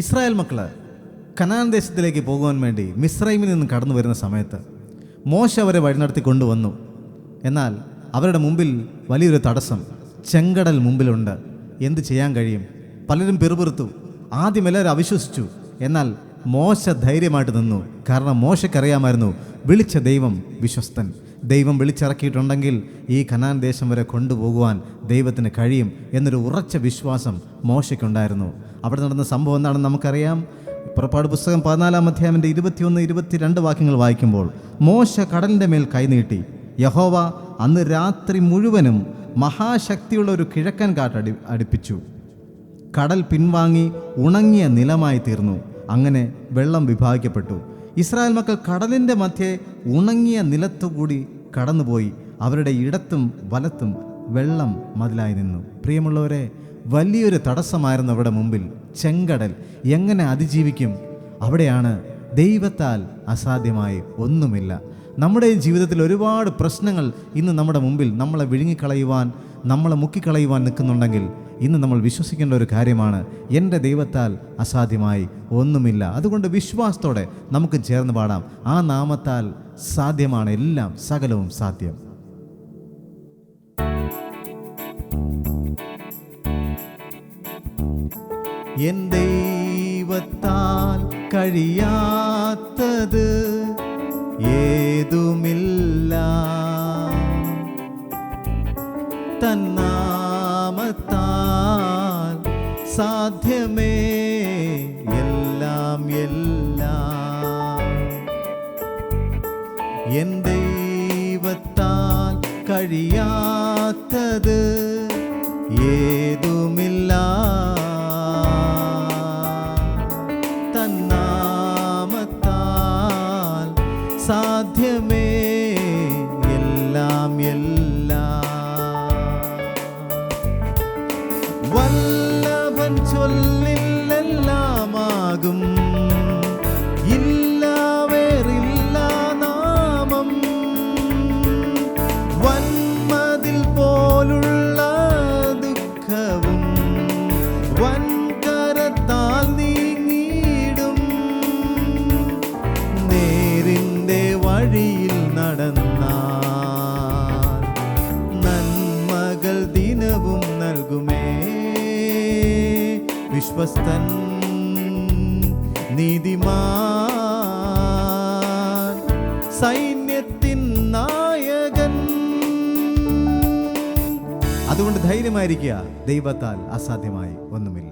Israel മക്കൾ Canaan ദേശത്തിലേക്ക് പോകുവാൻ വേണ്ടി മിസ്രൈമിൽ നിന്ന് കടന്നു വരുന്ന സമയത്ത് മോശ അവരെ വഴി നടത്തി കൊണ്ടുവന്നു. എന്നാൽ അവരുടെ മുമ്പിൽ വലിയൊരു തടസ്സം, ചെങ്കടൽ മുമ്പിലുണ്ട്. എന്ത് ചെയ്യാൻ കഴിയും? പലരും പിറുപിറുത്തു. ആദ്യം എല്ലാവരും അവിശ്വസിച്ചു. എന്നാൽ മോശ ധൈര്യമായിട്ട് നിന്നു. കാരണം മോശയ്ക്കറിയാമായിരുന്നു, വിളിച്ച ദൈവം വിശ്വസ്തൻ. ദൈവം വിളിച്ചിറക്കിയിട്ടുണ്ടെങ്കിൽ ഈ കനാൻ ദേശം വരെ കൊണ്ടുപോകുവാൻ ദൈവത്തിന് കഴിയും എന്നൊരു ഉറച്ച വിശ്വാസം മോശയ്ക്കുണ്ടായിരുന്നു. അവിടെ നടന്ന സംഭവം എന്താണെന്ന് നമുക്കറിയാം. പുറപ്പാട് പുസ്തകം 14-ാം അധ്യായത്തിൻ്റെ 21-22 വാക്യങ്ങൾ വായിക്കുമ്പോൾ, മോശ കടലിൻ്റെ മേൽ കൈനീട്ടി. യഹോവ അന്ന് രാത്രി മുഴുവനും മഹാശക്തിയുള്ള ഒരു കിഴക്കൻ കാറ്റ് അടുപ്പിച്ചു. കടൽ പിൻവാങ്ങി ഉണങ്ങിയ നിലമായി തീർന്നു. അങ്ങനെ വെള്ളം വിഭാഗിക്കപ്പെട്ടു. ഇസ്രായേൽ മക്കൾ കടലിൻ്റെ മധ്യേ ഉണങ്ങിയ നിലത്തുകൂടി കടന്നുപോയി. അവരുടെ ഇടത്തും വലത്തും വെള്ളം മതിലായി നിന്നു. പ്രിയമുള്ളവരെ, വലിയൊരു തടസ്സമായിരുന്നു അവരുടെ മുമ്പിൽ, ചെങ്കടൽ. എങ്ങനെ അതിജീവിക്കും? അവിടെയാണ് ദൈവത്താൽ അസാധ്യമായി ഒന്നുമില്ല. നമ്മുടെ ജീവിതത്തിൽ ഒരുപാട് പ്രശ്നങ്ങൾ ഇന്ന് നമ്മുടെ മുമ്പിൽ നമ്മളെ വിഴുങ്ങിക്കളയുവാൻ, നമ്മളെ മുക്കിക്കളയുവാൻ നിൽക്കുന്നുണ്ടെങ്കിൽ ഇന്ന് നമ്മൾ വിശ്വസിക്കേണ്ട ഒരു കാര്യമാണ്, എൻ്റെ ദൈവത്താൽ അസാധ്യമായി ഒന്നുമില്ല. അതുകൊണ്ട് വിശ്വാസത്തോടെ നമുക്ക് ചേർന്ന് പാടാം. ആ നാമത്താൽ സാധ്യമാണ് എല്ലാം, സകലവും സാധ്യം. എൻ ദൈവത്താൽ കഴിയാത്തത് ഏതുമില്ല, തന്നാമത്താൽ സാധ്യമേ എല്ലാം എല്ലാം. എൻ ദൈവത്താൽ കഴിയാത്തത് ഏതുമില്ല, തന്നാമത്താൽ സാധ്യമേ എല്ലാം എല്ലാം. വല്ലഭൻ ചൊല്ലില്ലെല്ലാമാകും, ഇല്ല വേറില്ല നാമം. വന്മതിൽ പോലുള്ള ദുഃഖവും വൻകരത്താൽ നീങ്ങിടും. നേരിൻ്റെ വഴിയിൽ നടന്നാൽ നന്മകൾ ദിനവും നൽകുമേ. വിശ്വസ്തൻ നീതിമാൻ സൈന്യത്തിൻ നായകൻ. അതുകൊണ്ട് ധൈര്യമായിരിക്കുക, ദൈവത്താൽ അസാധ്യമായി ഒന്നുമില്ല.